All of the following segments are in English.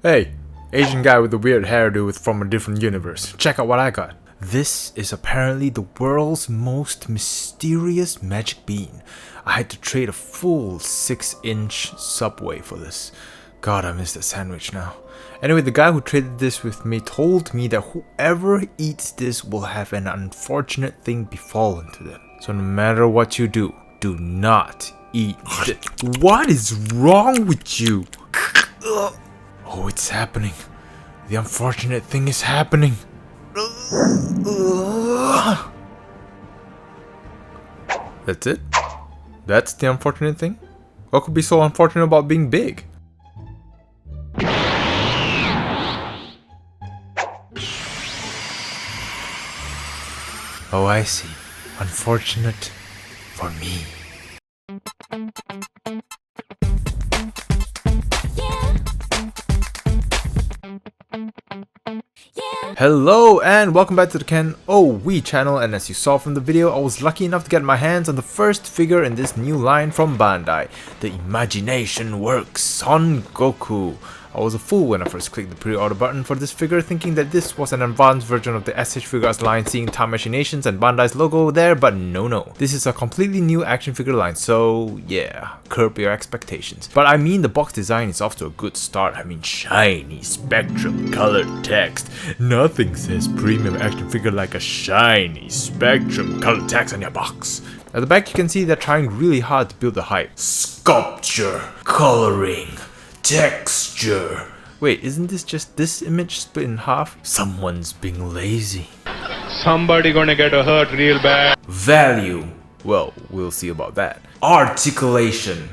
Hey, Asian guy with the weird hairdo from a different universe. Check out what I got. This is apparently the world's most mysterious magic bean. I had to trade a full 6-inch Subway for this. God, I miss that sandwich now. Anyway, the guy who traded this with me told me that whoever eats this will have an unfortunate thing befallen to them. So no matter what you do, do not eat this. What is wrong with you? Oh, it's happening. The unfortunate thing is happening. That's it? That's the unfortunate thing? What could be so unfortunate about being big? Oh, I see. Unfortunate for me. Hello and welcome back to the KenOhwee Channel, and as you saw from the video, I was lucky enough to get my hands on the first figure in this new line from Bandai, the Imagination Works Son Goku. I was a fool when I first clicked the pre-order button for this figure, thinking that this was an advanced version of the SH Figures line, seeing Timemachinations and Bandai's logo there, but no. This is a completely new action figure line, so yeah, curb your expectations. But I mean, the box design is off to a good start. I mean, shiny, spectrum, colored text. Nothing says premium action figure like a shiny, spectrum, colored text on your box. At the back you can see they're trying really hard to build the hype. Sculpture, coloring, texture. Wait, isn't this just this image split in half? Someone's being lazy. Somebody gonna get hurt real bad. Value. Well, we'll see about that. Articulation.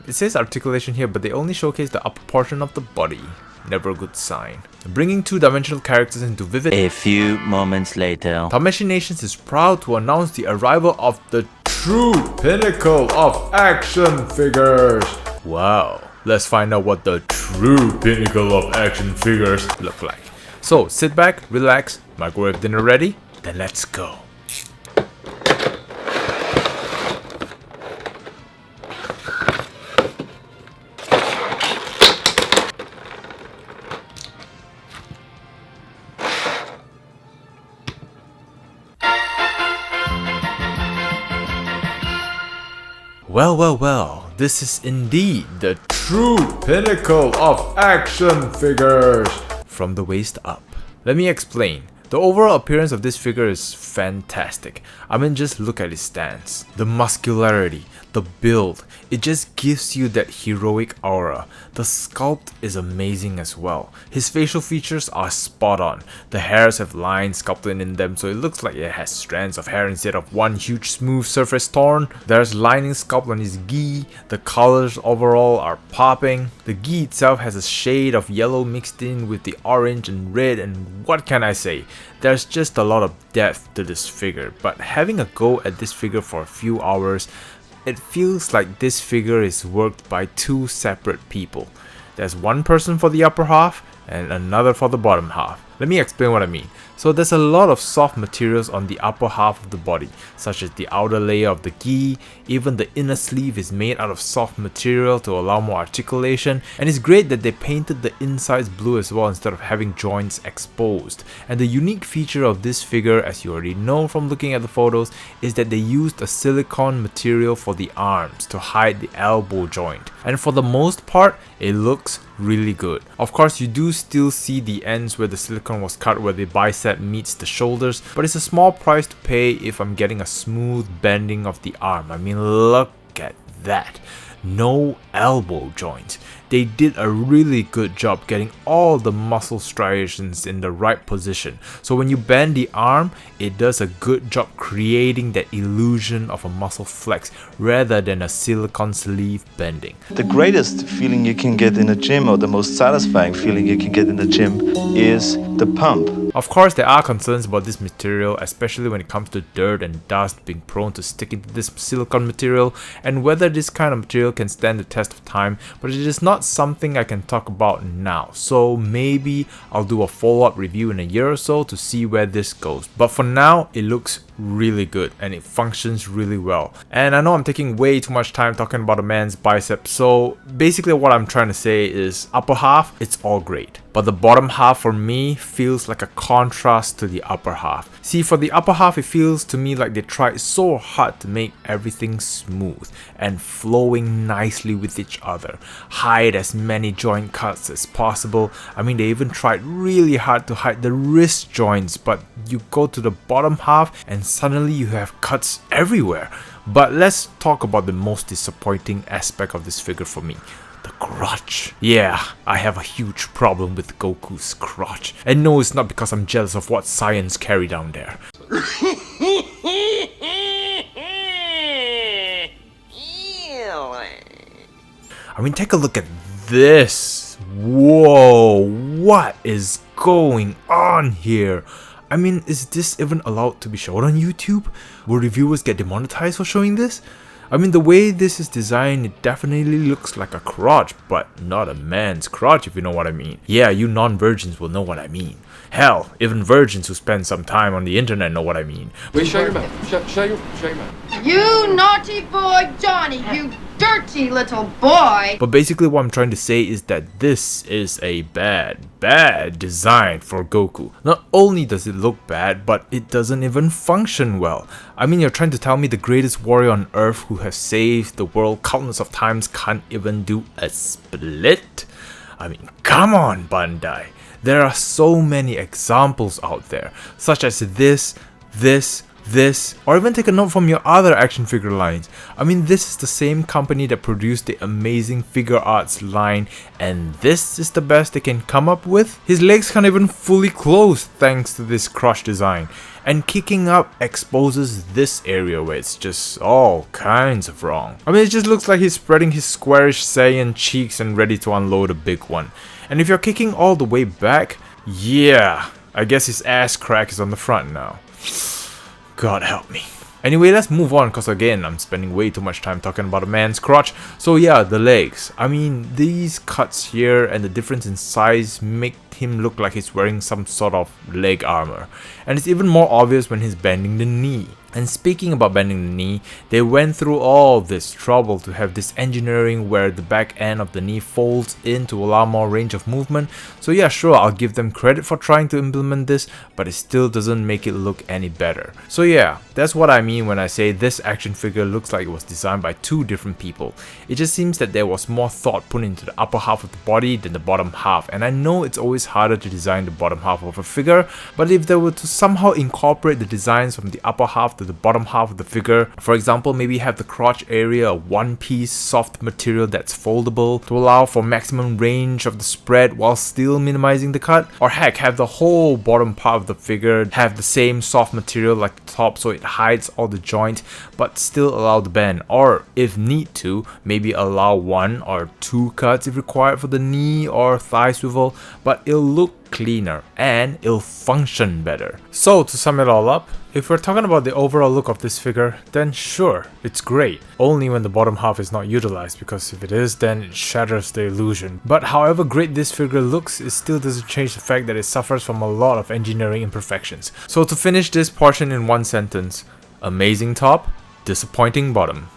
It says articulation here, but they only showcase the upper portion of the body. Never a good sign. Bringing two-dimensional characters into vivid. A few moments later. Timemachinations is proud to announce the arrival of the true pinnacle of action figures. Wow. Let's find out what the true pinnacle of action figures look like. So sit back, relax, microwave dinner ready, then let's go. Well, this is indeed the true pinnacle of action figures from the waist up. Let me explain. The overall appearance of this figure is fantastic. I mean, just look at his stance, the muscularity, the build. It just gives you that heroic aura. The sculpt is amazing as well. His facial features are spot on. The hairs have lines sculpted in them, so it looks like it has strands of hair instead of one huge smooth surface torn. There's lining sculpt on his gi. The colors overall are popping. The gi itself has a shade of yellow mixed in with the orange and red, and what can I say? There's just a lot of depth to this figure, but having a go at this figure for a few hours, it feels like this figure is worked by two separate people. There's one person for the upper half and another for the bottom half. Let me explain what I mean. So there's a lot of soft materials on the upper half of the body, such as the outer layer of the gi. Even the inner sleeve is made out of soft material to allow more articulation, and it's great that they painted the insides blue as well instead of having joints exposed. And the unique feature of this figure, as you already know from looking at the photos, is that they used a silicone material for the arms to hide the elbow joint, and for the most part it looks really good. Of course, you do still see the ends where the silicone was cut, where the bicep meets the shoulders, but it's a small price to pay if I'm getting a smooth bending of the arm. I mean, look at that. No elbow joint. They did a really good job getting all the muscle striations in the right position. So when you bend the arm, it does a good job creating that illusion of a muscle flex rather than a silicone sleeve bending. The greatest feeling you can get in a gym, or the most satisfying feeling you can get in the gym, is the pump. Of course, there are concerns about this material, especially when it comes to dirt and dust being prone to stick into this silicone material, and whether this kind of material can stand the test of time, but it is not something I can talk about now, so maybe I'll do a follow-up review in a year or so to see where this goes. But for now, it looks really good and it functions really well. And I know I'm taking way too much time talking about a man's bicep, so basically what I'm trying to say is upper half, it's all great. But the bottom half for me feels like a contrast to the upper half. See, for the upper half, it feels to me like they tried so hard to make everything smooth and flowing nicely with each other. Hide as many joint cuts as possible. I mean, they even tried really hard to hide the wrist joints, but you go to the bottom half and suddenly you have cuts everywhere. But let's talk about the most disappointing aspect of this figure for me. The crotch. Yeah, I have a huge problem with Goku's crotch. And no, it's not because I'm jealous of what science carried down there. I mean, take a look at this. Whoa, what is going on here? I mean, is this even allowed to be shown on YouTube? Will reviewers get demonetized for showing this? I mean, the way this is designed, it definitely looks like a crotch, but not a man's crotch, if you know what I mean. Yeah, you non-virgins will know what I mean. Hell, even virgins who spend some time on the internet know what I mean. Wait, show your mouth. Show your mouth. You naughty boy Johnny, you dirty little boy! But basically what I'm trying to say is that this is a bad design for Goku. Not only does it look bad, but it doesn't even function well. I mean, you're trying to tell me the greatest warrior on earth who has saved the world countless of times can't even do a split? I mean, come on, Bandai. There are so many examples out there, such as this, or even take a note from your other action figure lines. I mean, this is the same company that produced the amazing figure arts line, and this is the best they can come up with? His legs can't even fully close thanks to this crotch design, and kicking up exposes this area where it's just all kinds of wrong. I mean, it just looks like he's spreading his squarish Saiyan cheeks and ready to unload a big one. And if you're kicking all the way back, yeah, I guess his ass crack is on the front now. God help me. Anyway, let's move on, because again, I'm spending way too much time talking about a man's crotch. So yeah, the legs. I mean, these cuts here and the difference in size make him look like he's wearing some sort of leg armor. And it's even more obvious when he's bending the knee. And speaking about bending the knee, they went through all this trouble to have this engineering where the back end of the knee folds in to allow more range of movement. So yeah, sure, I'll give them credit for trying to implement this, but it still doesn't make it look any better. So yeah, that's what I mean when I say this action figure looks like it was designed by two different people. It just seems that there was more thought put into the upper half of the body than the bottom half, and I know it's always harder to design the bottom half of a figure, but if they were to somehow incorporate the designs from the upper half to the bottom half of the figure, for example, maybe have the crotch area a one-piece soft material that's foldable to allow for maximum range of the spread while still minimizing the cut, or heck, have the whole bottom part of the figure have the same soft material like the top so it hides all the joints but still allow the bend, or if need to, maybe allow one or two cuts if required for the knee or thigh swivel, but it'll look cleaner and it'll function better. So to sum it all up, if we're talking about the overall look of this figure, then sure, it's great. Only when the bottom half is not utilized, because if it is, then it shatters the illusion. But however great this figure looks, it still doesn't change the fact that it suffers from a lot of engineering imperfections. So to finish this portion in one sentence, amazing top, disappointing bottom.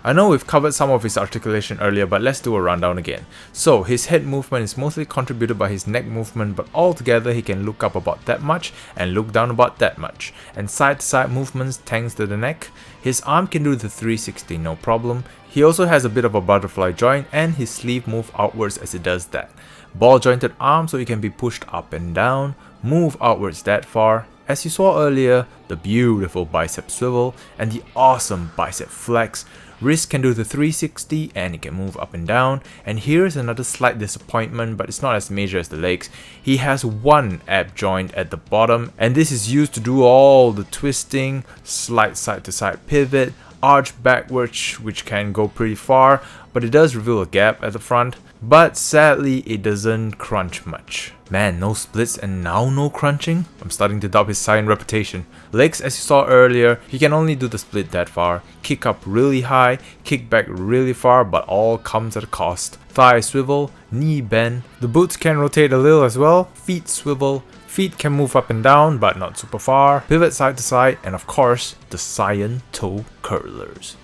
I know we've covered some of his articulation earlier, but let's do a rundown again. So his head movement is mostly contributed by his neck movement, but altogether he can look up about that much and look down about that much. And side to side movements thanks to the neck. His arm can do the 360 no problem. He also has a bit of a butterfly joint and his sleeve moves outwards as it does that. Ball jointed arm so he can be pushed up and down, move outwards that far. As you saw earlier, the beautiful bicep swivel and the awesome bicep flex. Wrist can do the 360 and it can move up and down. And here's another slight disappointment, but it's not as major as the legs. He has one ab joint at the bottom, and this is used to do all the twisting, slight side to side pivot, arch backwards which can go pretty far, but it does reveal a gap at the front. But sadly, it doesn't crunch much. Man, no splits and now no crunching? I'm starting to doubt his Saiyan reputation. Legs, as you saw earlier, he can only do the split that far. Kick up really high, kick back really far, but all comes at a cost. Thigh swivel, knee bend. The boots can rotate a little as well. Feet swivel. Feet can move up and down, but not super far. Pivot side to side, and of course, the Saiyan toe curlers.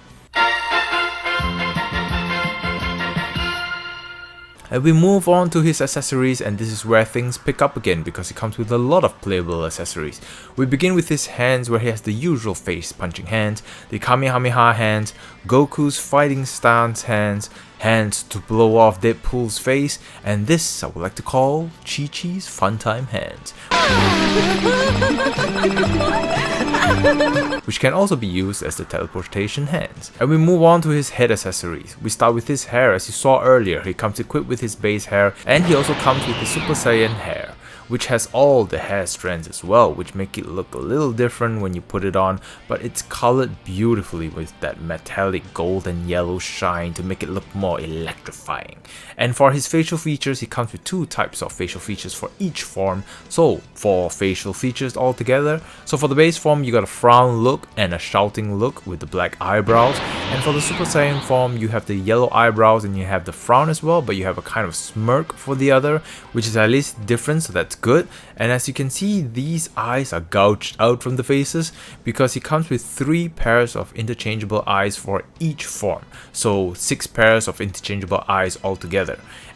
And we move on to his accessories, and this is where things pick up again because he comes with a lot of playable accessories. We begin with his hands, where he has the usual face punching hands, the Kamehameha hands, Goku's fighting stance hands, hands to blow off Deadpool's face, and this I would like to call Chi-Chi's funtime hands, which can also be used as the teleportation hands. And we move on to his head accessories. We start with his hair. As you saw earlier, he comes equipped with his base hair, and he also comes with the Super Saiyan hair, which has all the hair strands as well, which make it look a little different when you put it on, but it's colored beautifully with that metallic gold and yellow shine to make it look more electrifying. And for his facial features, he comes with 2 types of facial features for each form. So 4 facial features altogether. So for the base form, you got a frown look and a shouting look with the black eyebrows, and for the Super Saiyan form, you have the yellow eyebrows and you have the frown as well, but you have a kind of smirk for the other, which is at least different, so that's good. And as you can see, these eyes are gouged out from the faces because he comes with 3 pairs of interchangeable eyes for each form, so 6 pairs of interchangeable eyes altogether.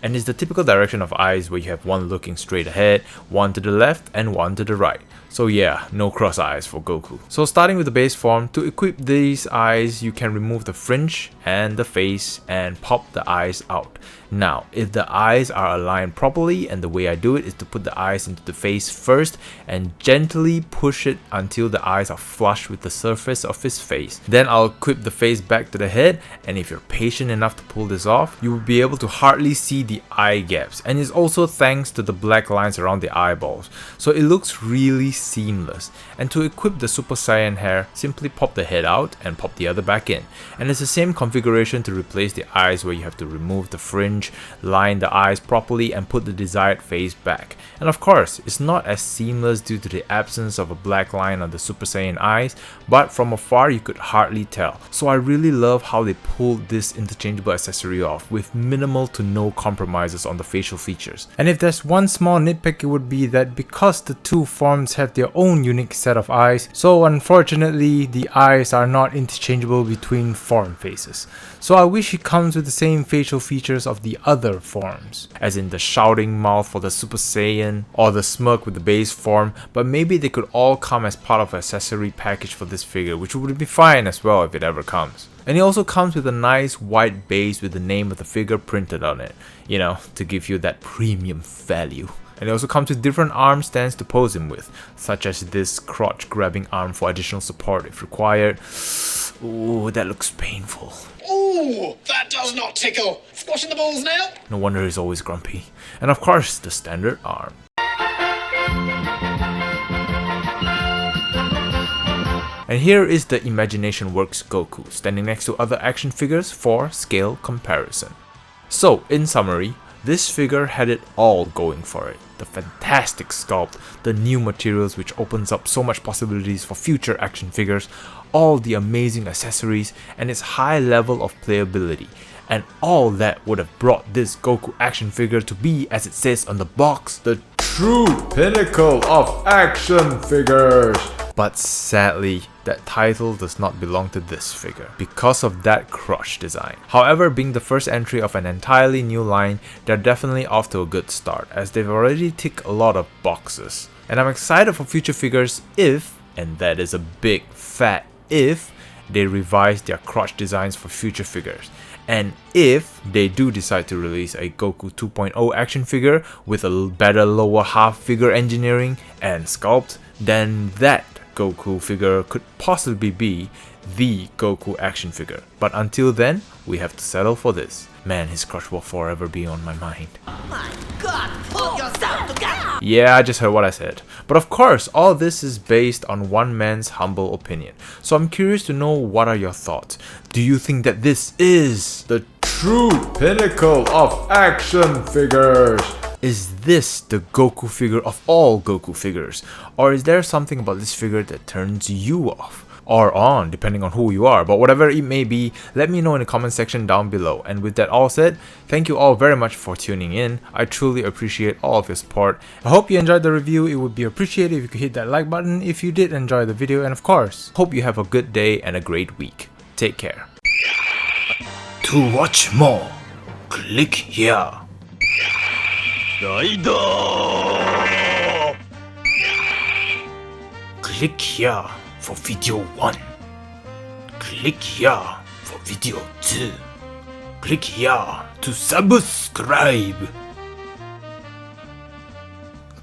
And it's the typical direction of eyes where you have one looking straight ahead, one to the left and one to the right. So yeah, no cross eyes for Goku. So starting with the base form, to equip these eyes, you can remove the fringe and the face and pop the eyes out. Now, if the eyes are aligned properly, and the way I do it is to put the eyes into the face first and gently push it until the eyes are flush with the surface of his face. Then I'll equip the face back to the head, and if you're patient enough to pull this off, you will be able to hardly see the eye gaps, and it's also thanks to the black lines around the eyeballs, so it looks really seamless. And to equip the Super Saiyan hair, simply pop the head out and pop the other back in, and it's the same configuration to replace the eyes, where you have to remove the fringe, line the eyes properly and put the desired face back. And of course, it's not as seamless due to the absence of a black line on the Super Saiyan eyes, but from afar you could hardly tell. So I really love how they pulled this interchangeable accessory off with minimal to no compromises on the facial features. And if there's one small nitpick, it would be that because the 2 forms have their own unique set of eyes, so unfortunately the eyes are not interchangeable between form faces. So I wish it comes with the same facial features of the other forms, as in the shouting mouth for the Super Saiyan or the smirk with the base form, but maybe they could all come as part of an accessory package for this figure, which would be fine as well if it ever comes. And it also comes with a nice white base with the name of the figure printed on it, you know, to give you that premium value. And it also comes with different arm stands to pose him with, such as this crotch grabbing arm for additional support if required. Ooh, that looks painful. Ooh, that does not tickle. Squashing the balls now. No wonder he's always grumpy. And of course, the standard arm. And here is the Imagination Works Goku, standing next to other action figures for scale comparison. So, in summary, this figure had it all going for it. The fantastic sculpt, the new materials which opens up so much possibilities for future action figures, all the amazing accessories, and its high level of playability. And all that would have brought this Goku action figure to be, as it says on the box, the true pinnacle of action figures. But sadly, that title does not belong to this figure because of that crotch design. However, being the first entry of an entirely new line, they're definitely off to a good start, as they've already ticked a lot of boxes. And I'm excited for future figures if, and that is a big fat if, they revise their crotch designs for future figures. And if they do decide to release a Goku 2.0 action figure with a better lower half figure engineering and sculpt, then that Goku figure could possibly be the Goku action figure. But until then, we have to settle for this. Man, his crush will forever be on my mind. Yeah, I just heard what I said. But of course, all this is based on one man's humble opinion. So I'm curious to know, what are your thoughts? Do you think that this is the true pinnacle of action figures? Is this the Goku figure of all Goku figures? Or is there something about this figure that turns you off? Or on, depending on who you are. But whatever it may be, let me know in the comment section down below. And with that all said, thank you all very much for tuning in. I truly appreciate all of your support. I hope you enjoyed the review. It would be appreciated if you could hit that like button if you did enjoy the video. And of course, hope you have a good day and a great week. Take care. To watch more, click here. Click here for video 1. Click here for video 2. Click here to subscribe.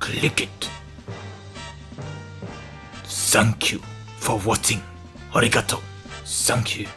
Click it. Thank you for watching. Arigato. Thank you.